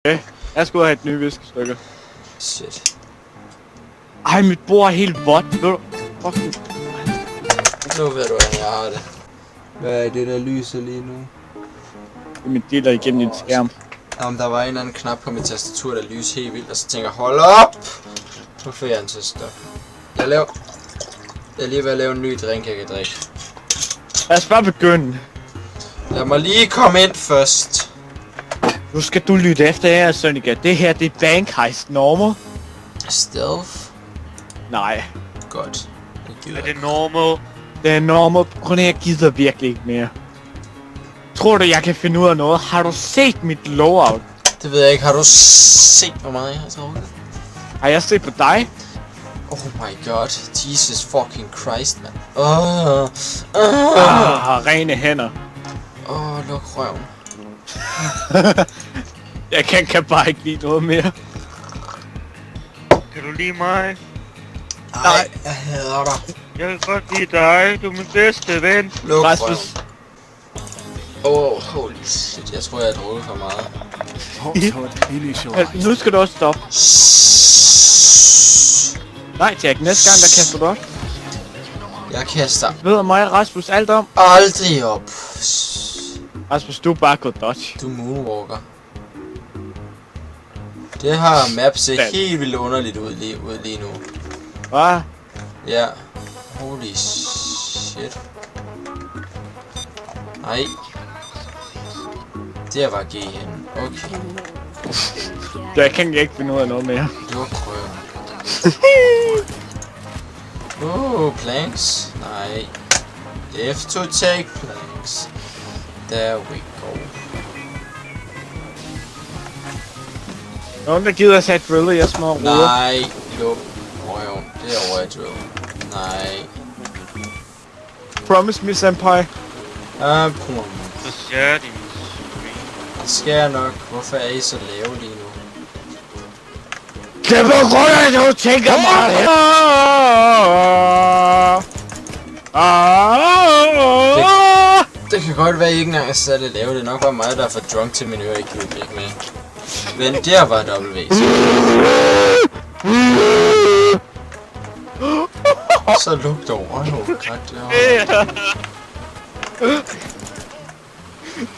Okay, jeg skal ud og have et nye viskestykke. Shit. Ej, mit bord er helt vådt. Ved du? Fucking... Nu ved du, hvordan jeg har det. Hvad er det, der lyser lige nu? Det er mit dealer igennem din skærm. Om der var en eller anden knap på mit tastatur, der lyser helt vildt, og så tænker jeg, hold op! Nu får jeg en til at stoppe. Jeg er lige ved at lave en ny drink, jeg kan drikke. Lad os bare begynde. Lad mig lige komme ind først. Nu skal du lytte efter her, Sonika. Det her, det er Bank Heist normal. Stealth? Nej. Godt. Er det normal? Det er normal, på grund af, jeg gider virkelig ikke mere. Tror du, jeg kan finde ud af noget? Har du set mit loadout? Det ved jeg ikke. Har du set, hvor meget jeg har drukket? Har jeg set på dig? Oh my god. Jesus fucking Christ, man. Rene hænder. Luk røven. Jeg kan bare ikke lide noget mere. Kan du lide mig? Nej, jeg hader dig. Jeg kan godt lide dig. Du er min bedste ven. Luk Rasmus. røven. Holy shit. Jeg tror, jeg har drukket for meget. Nu skal du også stoppe. Nej, Jack. Næste gang, der kaster du op. Jeg kaster Ved mig, Rasmus, alt om. aldrig op. Rasmus, du er bare gået dodge. Du moonwalker. Det har map set Hvad? helt vildt underligt ud lige nu. Hvad? Ja. Holy shit. Nej. Der var G henne. Okay. Jeg kan ikke finde ud af noget mere. Luk røven. Planks. Nej. F to take planks. There we go. Nogen, der gider at sætte drill i jeres små ruder. Nej. Luk røven. Derovre er drill. Nej. Promise me, senpai. Pum. Så ser de Det skal jeg nok. Hvorfor er I så lave lige nu? Det er på grund af, at du tænker meget. Det kan godt være, at I ikke engang er særlig lave. Det er nok bare mig, der er for drunk til min øre, ikke kan ikke med. Men der var W. Så luk dog røv,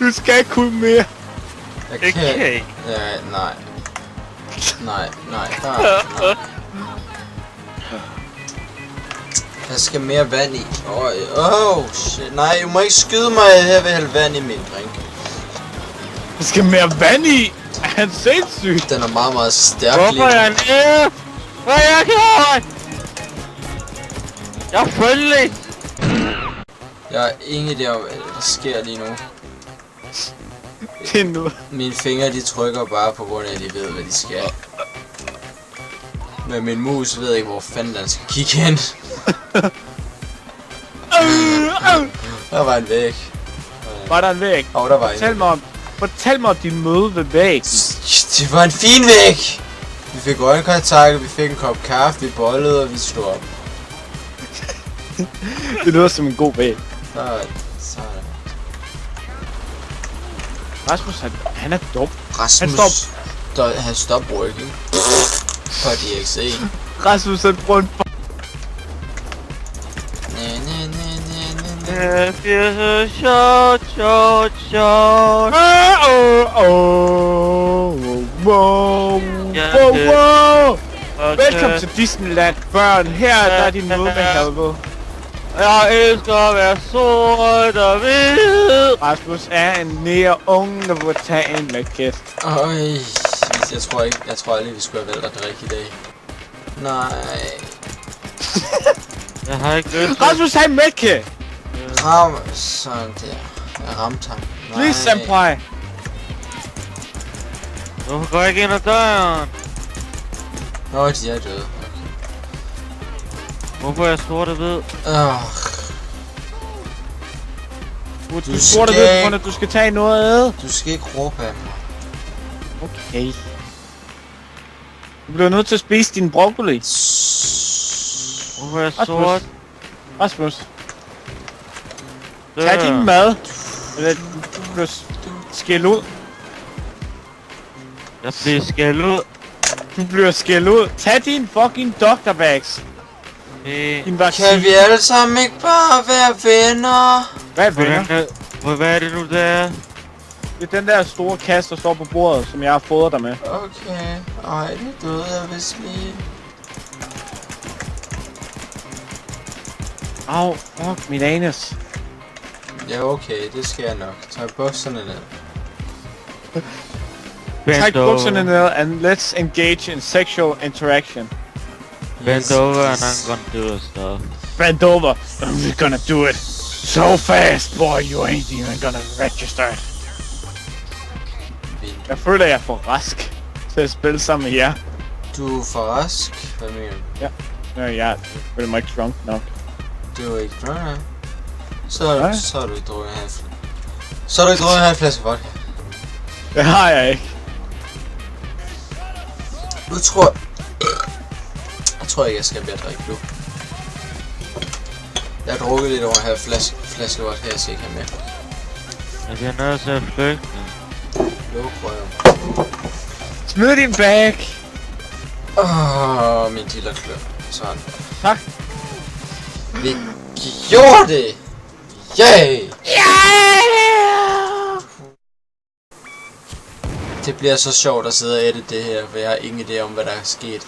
Du skal ikke kunne mere. Jeg kan... Okay. Ja, nej. Nej. Der skal mere vand i. Shit. Nej, du må ikke skyde mig. Jeg vil hælde vand i min drink. Der skal mere vand i. Er han sindssyg? Den er meget, meget stærk lige Hvorfor er jeg nu. nede? Hvad er jeg gjort? Jeg er friendly. Jeg har ingen idé om, hvad der sker lige nu. Det er nu. Mine fingre, de trykker bare på grund af, at de ved, hvad de skal. Men min mus ved ikke, hvor fanden den skal kigge hen. Der var en væg. Var der en væg? Der var en. Fortæl mig om din møde ved væg. Det var en fin væg! Vi fik øjenkontakt, vi fik en kop kaffe, vi bollede, og vi stod op. Det lyder som en god væg. Så Rasmus, han er dum. Rasmus, han stop working. For DXE. Rasmus, han bruger en Det bliver så short. Wow. Velkommen til Disneyland, børn. Her er din møde med helvede. Jeg elsker at være sort og hvid. Rasmus er en mere ung, der vil tage en med kæft. Jeg tror aldrig, vi skulle have valgt at drikke i dag. Nej. Jeg har ikke lyst. Rasmus, han mælke! Ram, sådan der. Jeg ramte ham. Please, senpai. Du går ikke ind ad døren. Nå, de er døde. Hvorfor er jeg sort og hvid? Du spurgte ved, at du skal tage noget at æde. Du skal ikke råbe af mig. Okay. Du bliver nødt til at spise din broccoli. Hvorfor er jeg sort? Rasmus. Tag din mad. Eller du bliver skældt ud. Jeg bliver skældt ud. Du bliver skældt ud. Tag din fucking doctorbags. Din vaccine. Kan vi alle sammen ikke bare være venner? Hvad er venner? Hvad er det nu, der er? Det er den der store kasse, der står på bordet, som jeg har fået dig med. Okay. Ej, nu døde jeg vist lige. Au, fuck, mit anus. Ja, okay, det skal jeg nok. Tag bukserne ned. Træk bukserne ned, and let's engage in sexual interaction. Bend over and I'm gonna do a stuff. Bend over, and we're gonna do it so fast, boy, you ain't even gonna register it. Jeg føler, jeg er for rask til at spille sammen med jer. Du er for rask? Hvad mener du? Ja, jeg føler mig ikke drunk nok. Du er ikke drunk, ja? Så har du ikke drukket en halv flaske. Så har du ikke drukket en halv flaske vodka. Det har jeg ikke. Nu tror jeg ikke, jeg skal mere drikke nu. Jeg har drukket lidt over en halv flaske vodka, jeg skal ikke have mere. Jeg bliver nødt til at flygte. Luk røven. Smid din bag. Min diller klør. Sådan. Tak. Vi gjorde det! Yay! Yeah! Det bliver så sjovt at sidde og edite det her, for jeg har ingen idé om, hvad der er sket.